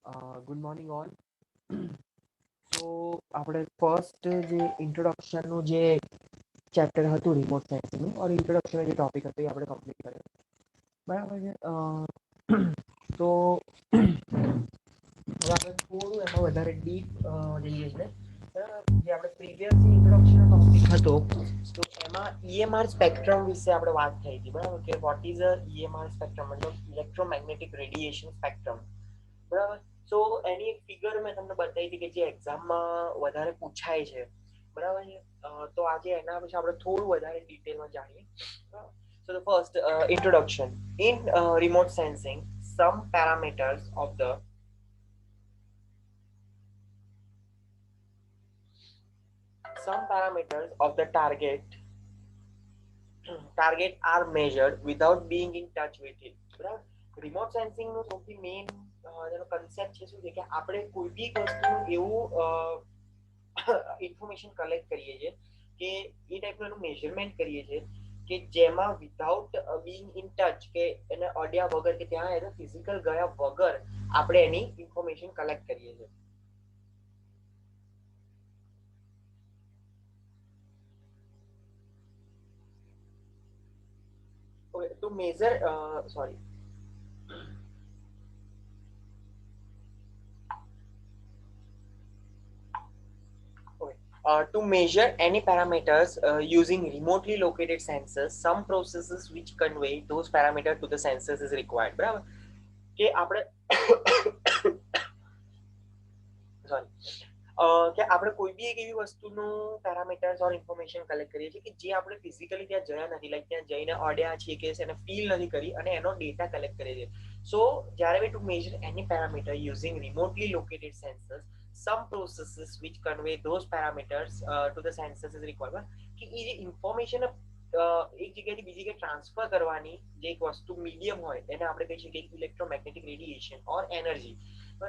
Good morning all. સો આપણે first જે ઇન્ટ્રોડક્શનનું જે ચેપ્ટર હતું રિમોટ સેન્સિંગનું ઓર ઇન્ટ્રોડક્શન જે ટોપિક હતો એ આપણે કમ્પ્લીટ કર્યો બરાબર છે. તો હવે આપણે થોડું એમાં વધારે ડીપ જઈએ છીએ બરાબર. જે આપણે પ્રીવિયસ ઇન્ટ્રોડક્શન ટોપિક હતો તો એમાં ઈએમઆર સ્પેક્ટ્રમ વિશે આપણે વાત થઈ હતી બરાબર, કે વોટ ઇઝ અ ઈએમઆર સ્પેક્ટ્રમ મતલબ ઇલેક્ટ્રોમેગ્નેટિક રેડિયેશન સ્પેક્ટ્રમ બરાબર. સો એની એક ફિગર મેં તમને બતાવી હતી કે જે એક્ઝામમાં વધારે પૂછાય છે બરાબર છે. તો આજે એના વિશે આપણે થોડું વધારે ડિટેલમાં જાણીએ. So the first introduction in remote sensing, some parameters of the target are measured without being in touch with it. બરાબર. રિમોટ સેન્સિંગ નો સૌથી મેઇન જેનો કન્સેપ્ટ છે શું છે કે આપણે કોઈ બી વસ્તુનું એવું ઇન્ફોર્મેશન કલેક્ટ કરીએ છીએ કે એ ટાઈપનું એનું મેઝરમેન્ટ કરીએ છીએ કે જેમાં વિધાઉટ બીંગ ઇન ટચ કે એને અડ્યા વગર કે ત્યાં એને ફિઝિકલ ગયા વગર આપણે એની ઇન્ફોર્મેશન કલેક્ટ કરીએ છીએ. To measure sorry to measure any parameters using remotely located sensors, some processes which convey those parameters to the sensors is required. બરાબર કે આપણે સોરી કે આપણે કોઈ બી એક એવી વસ્તુનું પેરામીટર્સ ઓર ઇન્ફોર્મેશન કલેક્ટ કરીએ છીએ કે જે આપણે ફિઝિકલી ત્યાં જયા નથી, લાઈક ત્યાં જઈને અડ્યા છીએ કે એને ફીલ નથી કરી અને એનો ડેટા કલેક્ટ કરીએ છીએ. સો જ્યારે we to measure any parameter using remotely located sensors, some processes which convey those parameters to the sensors is required. કે એ જે ઇન્ફોર્મેશન એક જગ્યાથી બીજી જગ્યાએ ટ્રાન્સફર કરવાની જે એક વસ્તુ મીડિયમ હોય એને આપણે કહી શકીએ electromagnetic radiation or energy.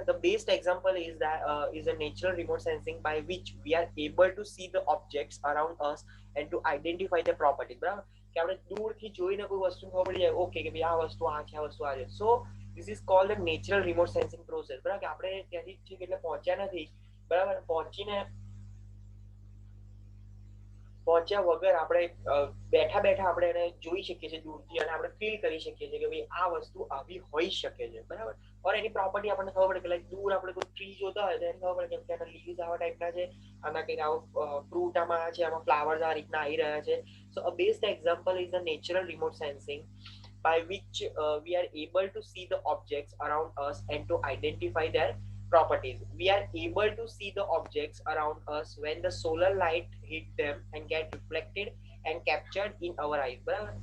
The best example is that is a natural remote sensing by which we are able to see the objects around us and to identify their properties. બરાબર કે આપણે દૂરથી જોઈને કોઈ વસ્તુ ખબર પડી જાય ઓકે કે ભાઈ આ વસ્તુ આ છે, આ વસ્તુ આ છે. સો this is called the natural remote sensing process. બરાબર કે આપણે ત્યાંથી ઠીક એટલે પહોંચ્યા નથી બરાબર, પહોંચ્યા વગર આપણે બેઠા બેઠા આપણે એને જોઈ શકીએ છીએ દૂરથી અને આપણે ફીલ કરી શકીએ છીએ કે ભાઈ આ વસ્તુ આવી હોઈ શકે છે બરાબર. ઓર એની પ્રોપર્ટી આપણને ખબર પડે કે લાઈક દૂર આપણે કોઈ ટ્રી જોતા હોય તો એને ખબર પડે કે એના લીવ્સ આવા ટાઈપના છે, આના કંઈક આવું ફ્રૂટ આમાં છે, આમાં ફ્લાવર્સ આ રીતના આવી રહ્યા છે. So a best example is the natural remote sensing by which we are able to see the objects around us and to identify their properties. We are able to see the objects around us when the solar light hit them and get reflected and captured in our eyes. બરાબર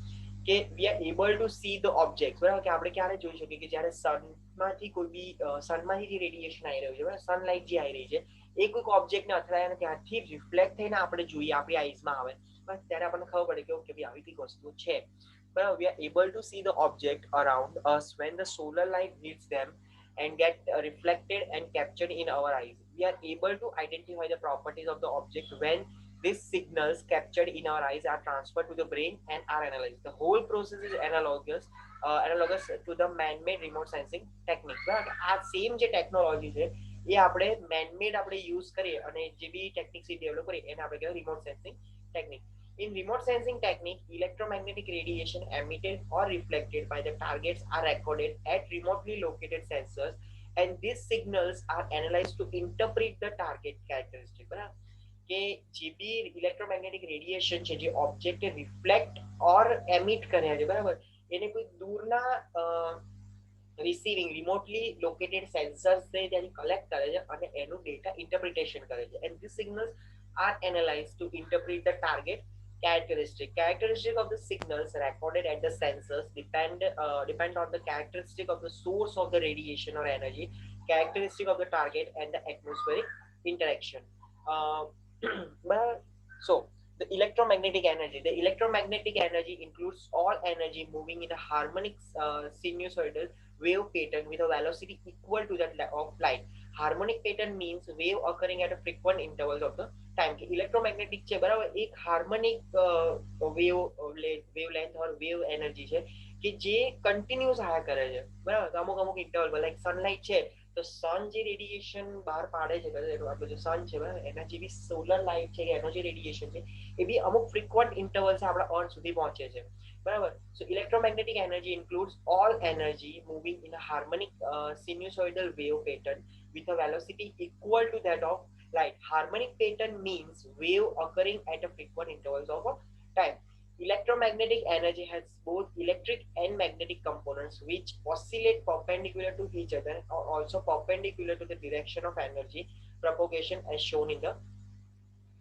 કે we are able to see the objects. બરાબર કે આપણે ક્યારે જોઈ શકીએ કે જ્યારે સનમાંથી કોઈ બી સનમાંથી જે રેડિયેશન આવી રહ્યું છે બરાબર, સનલાઇટ જે આવી રહી છે એ કોઈક ઓબ્જેક્ટને અથડાય અને ત્યાંથી રિફ્લેક્ટ થઈને આપણે જોઈએ આપણી આઈઝમાં આવે બસ ત્યારે આપણને ખબર પડે કે ઓકે ભાઈ આવી કંઈક વસ્તુ છે બરાબર. We are able to see the object around us when the solar light hits them and get reflected and captured in our eyes. We are able to identify the properties of the object when these signals captured in our eyes are transferred to the brain and are analyzed. The whole process is analogous to the man-made remote sensing technique. આ same જે technology છે એ આપણે man-made આપણે use કરીએ અને જે બી techniques develop કરીએ એને આપણે કહેવાય remote sensing technique. In remote sensing technique, electromagnetic radiation emitted or reflected by the targets are recorded at remotely located sensors, and these signals are analyzed to interpret the target characteristic. બરાબર કે જે બી electromagnetic radiation છે જે ઓબ્જેક્ટને reflect ઓર emit કર્યા છે બરાબર, એને કોઈ દૂરના રિસીવિંગ રિમોટલી લોકેટેડ સેન્સર્સ ત્યાંથી કલેક્ટ કરે છે અને એનું ડેટા ઇન્ટરપ્રિટેશન કરે છે. And this signals are analyzed to interpret the target characteristic of the signals recorded at the sensors depend on the characteristic of the source of the radiation or energy, characteristic of the target and the atmospheric interaction. So the electromagnetic energy includes all energy moving in a harmonic sinusoidal wave pattern with a velocity equal to that of light. Harmonic pattern means wave occurring at a frequent intervals of the time. કે electromagnetic છે બરાબર એક harmonic wavelength ઓર wave energy છે કે જે continuous આયા કરે છે બરાબર. અમુક અમુક ઇન્ટરવલ લાઈક સનલાઇટ છે તો સન જે રેડિયેશન બહાર પાડે છે, આપણો જે સન છે બરાબર, એના જે બી સોલર લાઇટ છે, એનો જે રેડિયેશન છે એ બી અમુક ફ્રીક્વન્ટ ઇન્ટરવલ્સ આપણા અર્થ સુધી પહોંચે છે બરાબર. So electromagnetic energy includes all energy moving in a harmonic sinusoidal wave pattern with a velocity equal to that of light. Harmonic pattern means wave occurring at a frequent intervals of a time. Electromagnetic energy has both electric and magnetic components which oscillate perpendicular to each other or also perpendicular to the direction of energy propagation as shown in the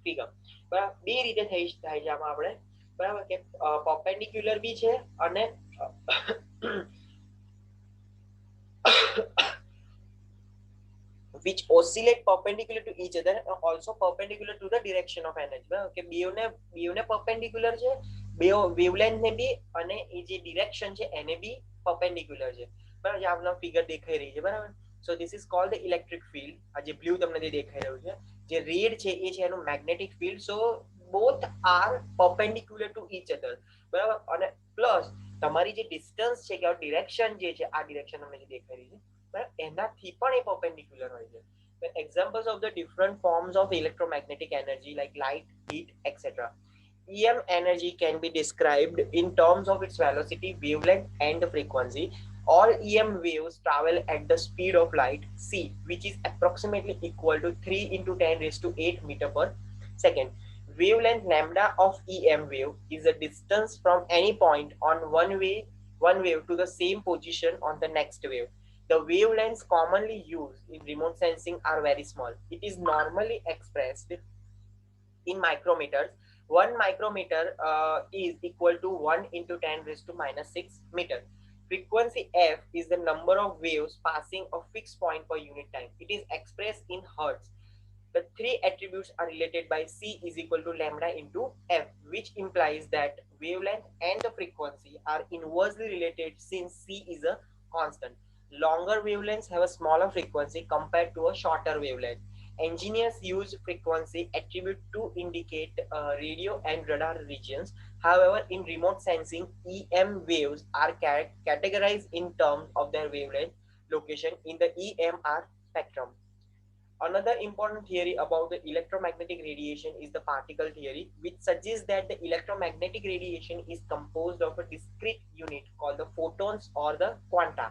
figure. બરાબર, બે રીતે થાય છે આમાં આપણે બરાબર કે perpendicular બી છે અને which oscillate perpendicular to each other and also perpendicular to the direction of energy. બરાબર કે બેવને perpendicular છે, બે wavelength ને બી અને એ જે direction છે એને બી perpendicular છે બરાબર. જે આપનો ફિગર દેખાઈ રહી છે બરાબર. So this is called the electric field. આ જે બ્લુ તમને જે દેખાઈ રહ્યું છે, જે રેડ છે એ છે એનું magnetic field. So both are perpendicular to each other બરાબર. અને પ્લસ તમારી જે ડિસ્ટન્સ છે કે ડિરેક્શન જે છે, આ ડિરેક્શન તમને જે દેખાઈ રહી છે એનાથી પણ એ perpendicular હોય છે. Examples of the different forms of electromagnetic energy like light, heat, etc. EM energy can be described in terms of its velocity, wavelength, and frequency. All EM waves travel at the speed of light, c, which is approximately equal to 3 into 10 raised to 8 meter per second. Wavelength lambda of EM wave is the distance from any point on one wave to the same position on the next wave. The wavelengths commonly used in remote sensing are very small. It is normally expressed in micrometers. 1 micrometer is equal to 1 into 10 raised to minus 6 meter. Frequency f is the number of waves passing a fixed point per unit time. It is expressed in hertz. The three attributes are related by c is equal to lambda into f, which implies that wavelength and the frequency are inversely related since c is a constant. Longer wavelengths have a smaller frequency compared to a shorter wavelength. Engineers use frequency attribute to indicate radio and radar regions. However, in remote sensing, EM waves are categorized in terms of their wavelength location in the EMR spectrum. Another important theory about the electromagnetic radiation is the particle theory, which suggests that the electromagnetic radiation is composed of a discrete unit called the photons or the quanta.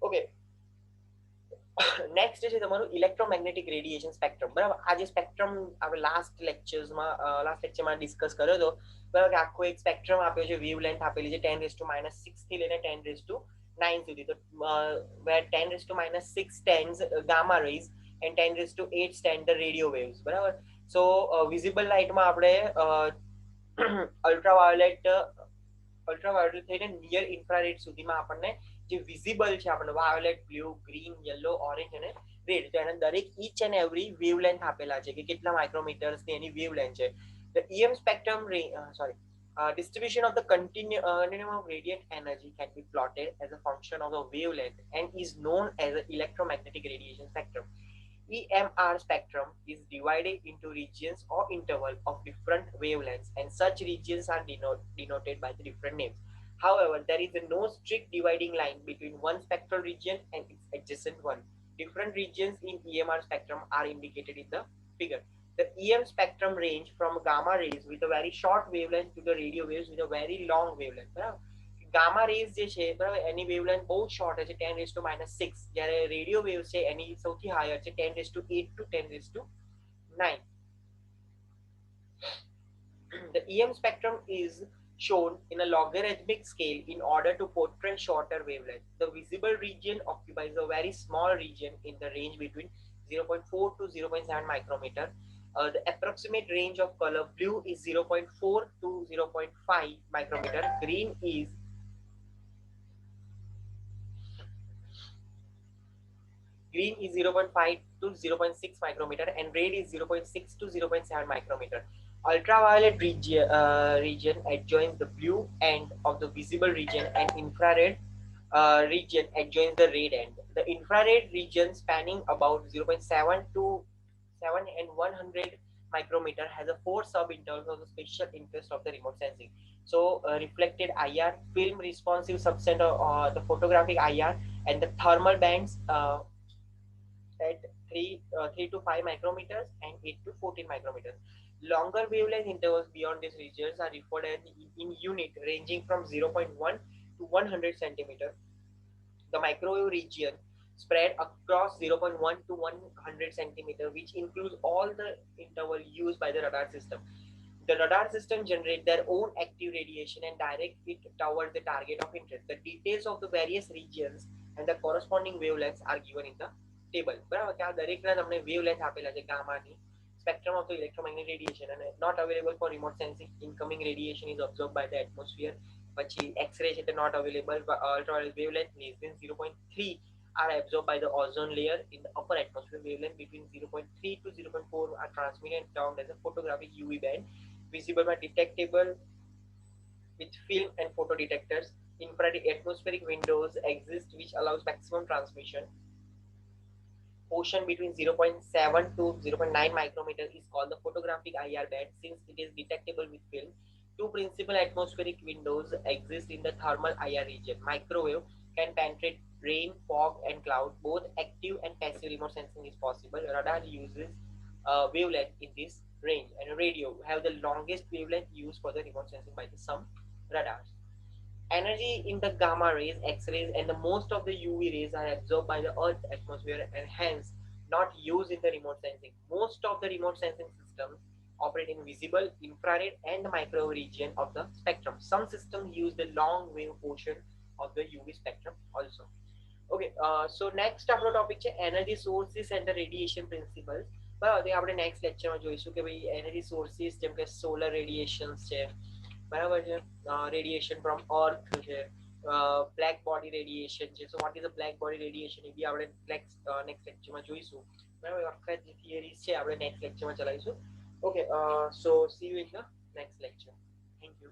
Okay. Next છે તમારું electromagnetic radiation spectrum બરાબર. આ જે spectrum આપણે last લેક્ચરમાં discuss કર્યો હતો બરાબર કે આખો એક સ્પેક્ટ્રમ આપ્યો છે, વેવ લેન્થ આપેલી છે 10⁻⁶ થી લઈને 10⁻⁹ સુધી. તો where 10⁻⁶ stands gamma rays and 10⁸ stand the radio waves બરાબર. સો વિઝિબલ લાઇટમાં આપણે અલ્ટ્રાવાયોલેટ થઈને નિયર ઇન્ફ્રારેડ સુધીમાં આપણને જે વિઝિબલ છે આપણને violet, blue, green, yellow, orange અને રેડ, તો એના દરેક ઈચ એન્ડ એવરી વેવલેન્થ આપેલા છે કે કેટલા માઇક્રોમીટર્સની એની વેવલેન્થ છે. The EM spectrum distribution of the continuum of radiant energy can be plotted as a function of the wavelength and is known as the electromagnetic radiation spectrum. EMR spectrum is divided into regions or interval of different wavelengths, and such regions are denoted by the different names. However, there is no strict dividing line between one spectral region and its adjacent one. Different regions in EMR spectrum are indicated in the figure. The EM spectrum range from gamma rays with a very short wavelength to the radio waves with a very long wavelength. Gamma rays જે છે બરાબર એની wavelength બહુ short છે 10⁻⁶, જ્યારે radio wave છે એની સૌથી higher છે 10⁸ to 10⁹. The EM spectrum is shown in a logarithmic scale in order to portray shorter wavelength. The visible region occupies a very small region in the range between 0.4 to 0.7 micrometer. The approximate range of color blue is 0.4 to 0.5 micrometer. Green is 0.5 to 0.6 micrometer and red is 0.6 to 0.7 micrometer. Ultraviolet region adjoins the blue end of the visible region and infrared region adjoins the red end. The infrared region spanning about 0.7 to 7 and 100 micrometer has a 4 sub-intervals of the special interest of the remote sensing. So reflected IR, film responsive subset of the photographic IR, and the thermal bands at 3 to 5 micrometers and 8 to 14 micrometers. Longer wavelength intervals beyond these regions are referred as in unit ranging from zero point 0.1 to 100 centimeter. The microwave region spread across zero point 0.1 to 100 centimeter, which includes all the interval used by the radar system. The radar system generate their own active radiation and direct it toward the target of interest. The details of the various regions and the corresponding wavelengths are given in the table. બરાબર કે આ દરેકના તમને wavelength આપેલા છે ગામાની spectrum of the electromagnetic radiation and not available for remote sensing. Incoming radiation is absorbed by the atmosphere. પછી x-ray છે not available. Ultraviolet wavelength less than 0.3 are absorbed by the ozone layer in the upper atmosphere. Wavelength between 0.3 to 0.4 are transmitted and termed as a photographic UV band, visible but detectable with film and photo detectors. Infrared atmospheric windows exist which allows maximum transmission. Portion between zero point 0.7 to zero point 0.9 micrometer is called the photographic IR band since it is detectable with film. Two principal atmospheric windows exist in the thermal IR region. Microwave can penetrate rain, fog, and cloud. Both active and passive remote sensing is possible. Radar uses wavelength in this range, and radio have the longest wavelength used for the remote sensing by some radars. Energy in the gamma rays, X-rays, and the most of the UV rays are absorbed by the Earth's atmosphere and hence not used in the remote sensing. Most of the remote sensing systems operate in visible, infrared, and microwave region of the spectrum. Some systems use the long wave portion of the UV spectrum also. Okay, so next આપણો topic છે energy sources and the radiation principles. બરાબર, તે આપણે next લેક્ચરમાં જોઈશું કે ભાઈ energy sources જેમ કે સોલર રેડિયેશન્સ છે, બરાબર છે, રેડિયેશન ફ્રોમ અર્થ છે, બ્લેક બોડી રેડિયેશન છે. So what is a black body radiation એ બી આપણે નેક્સ્ટ લેક્ચરમાં જોઈશું. બરાબર, આખા જે થિયરીઝ છે આપણે નેક્સ્ટ લેક્ચરમાં ચલાવીશું. Okay, so C you in the next lecture. Thank you.